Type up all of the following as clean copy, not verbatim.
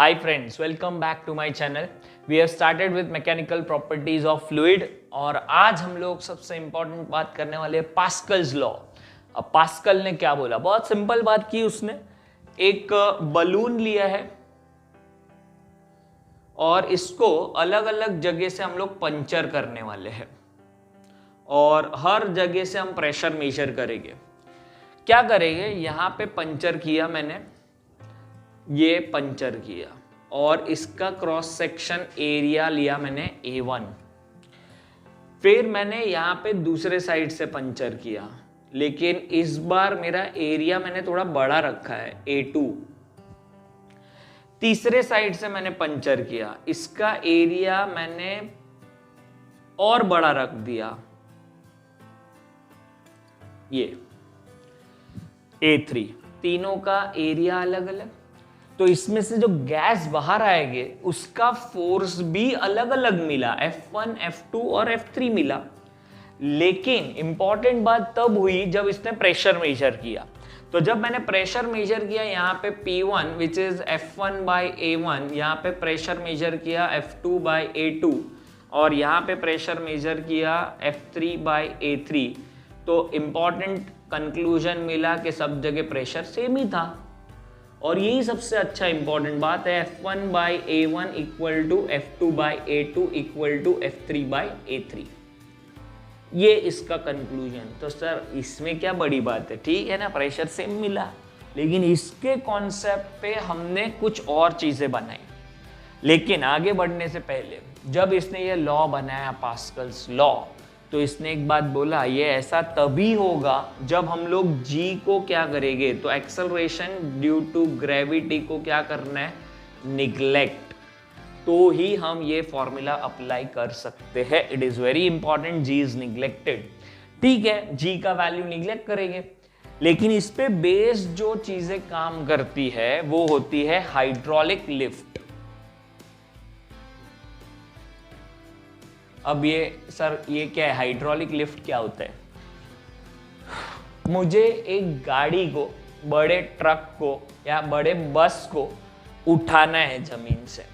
Hi friends, welcome back to my channel. We have started with mechanical properties of fluid और आज हम लोग सबसे important बात करने वाले हैं पास्कल्स लॉ। अब पास्कल ने क्या बोला? बहुत सिंपल बात की उसने। एक बलून लिया है और इसको अलग अलग जगह से हम लोग पंचर करने वाले हैं और हर जगह से हम प्रेशर मेजर करेंगे। क्या करेंगे? यहाँ पे पंचर किया मैंने, ये पंचर किया और इसका क्रॉस सेक्शन एरिया लिया मैंने A1। फिर मैंने यहाँ पे दूसरे साइड से पंचर किया, लेकिन इस बार मेरा एरिया मैंने थोड़ा बड़ा रखा है A2। तीसरे साइड से मैंने पंचर किया, इसका एरिया मैंने और बड़ा रख दिया, ये A3। तीनों का एरिया अलग अलग, तो इसमें से जो गैस बाहर आएंगे उसका फोर्स भी अलग अलग मिला, F1, F2 और F3 मिला। लेकिन इंपॉर्टेंट बात तब हुई जब इसने प्रेशर मेजर किया। तो जब मैंने प्रेशर मेजर किया यहाँ पे P1 which is F1 by A1, यहाँ पे प्रेशर मेजर किया F2 बाई A2 और यहाँ पे प्रेशर मेजर किया F3 बाई A3, तो इंपॉर्टेंट कंक्लूजन मिला कि सब जगह प्रेशर सेम ही था। और यही सबसे अच्छा इंपॉर्टेंट बात है, F1 by A1 equal to F2 by A2 equal to F3 by A3, ये इसका कंक्लूजन। तो सर इसमें क्या बड़ी बात है? ठीक है ना, प्रेशर सेम मिला, लेकिन इसके कॉन्सेप्ट पे हमने कुछ और चीजें बनाई। लेकिन आगे बढ़ने से पहले जब इसने ये लॉ बनाया पास्कल्स लॉ, तो इसने एक बात बोला, ये ऐसा तभी होगा जब हम लोग g को क्या करेंगे, तो एक्सेलरेशन ड्यू टू ग्रेविटी को क्या करना है, निग्लेक्ट, तो ही हम ये फॉर्मूला अप्लाई कर सकते हैं। It is very important, g is neglected. ठीक है, g का वैल्यू निग्लेक्ट करेंगे, लेकिन इस पे बेस्ड जो चीजें काम करती है वो होती है हाइड्रोलिक लिफ्ट। अब ये सर ये क्या है, हाइड्रोलिक लिफ्ट क्या होता है? मुझे एक गाड़ी को, बड़े ट्रक को या बड़े बस को उठाना है जमीन से,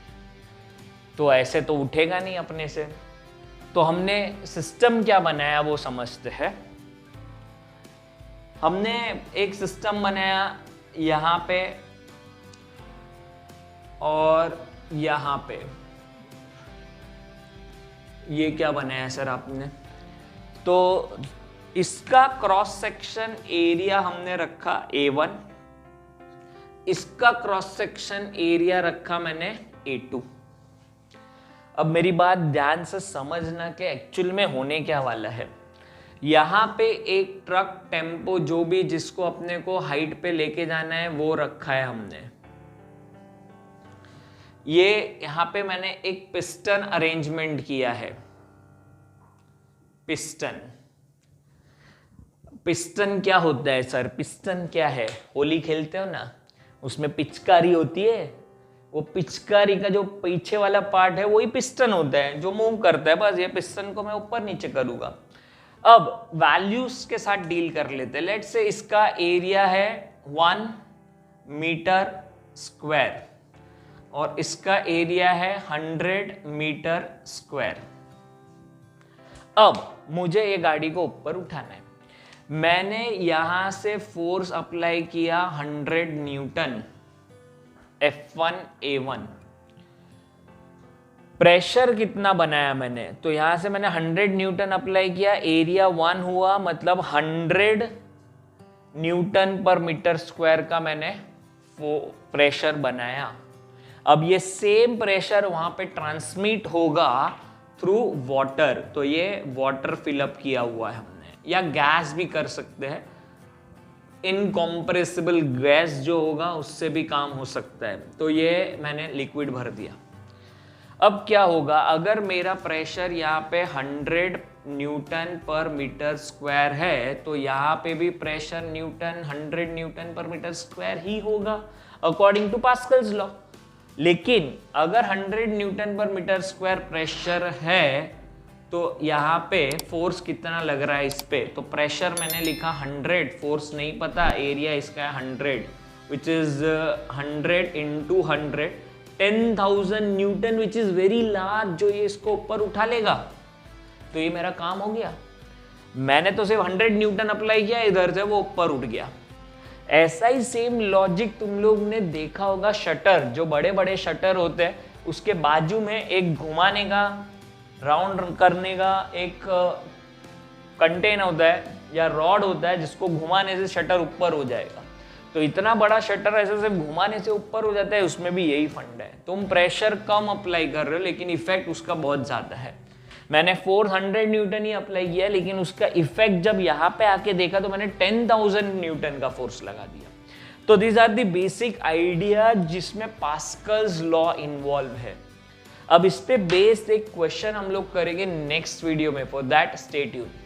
तो ऐसे तो उठेगा नहीं अपने से। तो हमने सिस्टम क्या बनाया वो समझते हैं। हमने एक सिस्टम बनाया यहाँ पे और यहाँ पे। ये क्या बनाया सर आपने? तो इसका क्रॉस सेक्शन एरिया हमने रखा A1, इसका क्रॉस सेक्शन एरिया रखा मैंने A2। अब मेरी बात ध्यान से समझना कि एक्चुअल में होने क्या वाला है। यहाँ पे एक ट्रक, टेम्पो, जो भी जिसको अपने को हाइट पे लेके जाना है वो रखा है हमने। ये यहाँ पे मैंने एक पिस्टन अरेंजमेंट किया है। पिस्टन, पिस्टन क्या होता है सर? पिस्टन क्या है? होली खेलते हो ना, उसमें पिचकारी होती है, वो पिचकारी का जो पीछे वाला पार्ट है वही पिस्टन होता है जो मूव करता है। बस ये पिस्टन को मैं ऊपर नीचे करूंगा। अब वैल्यूज के साथ डील कर लेते हैं। लेट्स से इसका एरिया है 1 मीटर स्क्वायर और इसका एरिया है 100 मीटर स्क्वायर। अब मुझे ये गाड़ी को ऊपर उठाना है। मैंने यहां से फोर्स अप्लाई किया 100 न्यूटन, F1 A1। प्रेशर कितना बनाया मैंने? तो यहां से मैंने 100 न्यूटन अप्लाई किया, एरिया 1 हुआ, मतलब 100 न्यूटन पर मीटर स्क्वायर का मैंने प्रेशर बनाया। अब ये सेम प्रेशर वहां पे ट्रांसमिट होगा थ्रू वाटर, तो ये वाटर फिलअप किया हुआ है हमने, या गैस भी कर सकते हैं। इनकॉम्प्रेसिबल गैस जो होगा उससे भी काम हो सकता है। तो ये मैंने लिक्विड भर दिया। अब क्या होगा, अगर मेरा प्रेशर यहाँ पे 100 न्यूटन पर मीटर स्क्वायर है, तो यहाँ पे भी प्रेशर न्यूटन 100 न्यूटन पर मीटर स्क्वायर ही होगा अकॉर्डिंग टू पास्कल्स लॉ। लेकिन अगर 100 न्यूटन पर मीटर स्क्वायर प्रेशर है, तो यहाँ पे फोर्स कितना लग रहा है इस पे? तो प्रेशर मैंने लिखा 100, फोर्स नहीं पता, एरिया इसका है 100, which is 100 into 100, 10,000 Newton which is very large, जो ये इसको ऊपर उठा लेगा, तो ये मेरा काम हो गया। मैंने तो सिर्फ 100 न्यूटन अप्लाई किया, इधर से वो ऊपर उठ गया। ऐसा ही सेम लॉजिक तुम लोग ने देखा होगा, शटर, जो बड़े बड़े शटर होते हैं उसके बाजू में एक घुमाने का, राउंड करने का एक कंटेन होता है या रॉड होता है, जिसको घुमाने से शटर ऊपर हो जाएगा। तो इतना बड़ा शटर ऐसे सिर्फ घुमाने से ऊपर हो जाता है, उसमें भी यही फंड है। तुम प्रेशर कम अप्लाई कर रहे हो लेकिन इफेक्ट उसका बहुत ज्यादा है। मैंने 400 न्यूटन ही अप्लाई किया, लेकिन उसका इफेक्ट जब यहाँ पे आके देखा तो मैंने 10,000 न्यूटन का फोर्स लगा दिया। तो these are the basic idea जिसमें पास्कल्स लॉ इन्वॉल्व है। अब इस पे बेस्ड एक क्वेश्चन हम लोग करेंगे नेक्स्ट वीडियो में। For that stay tuned.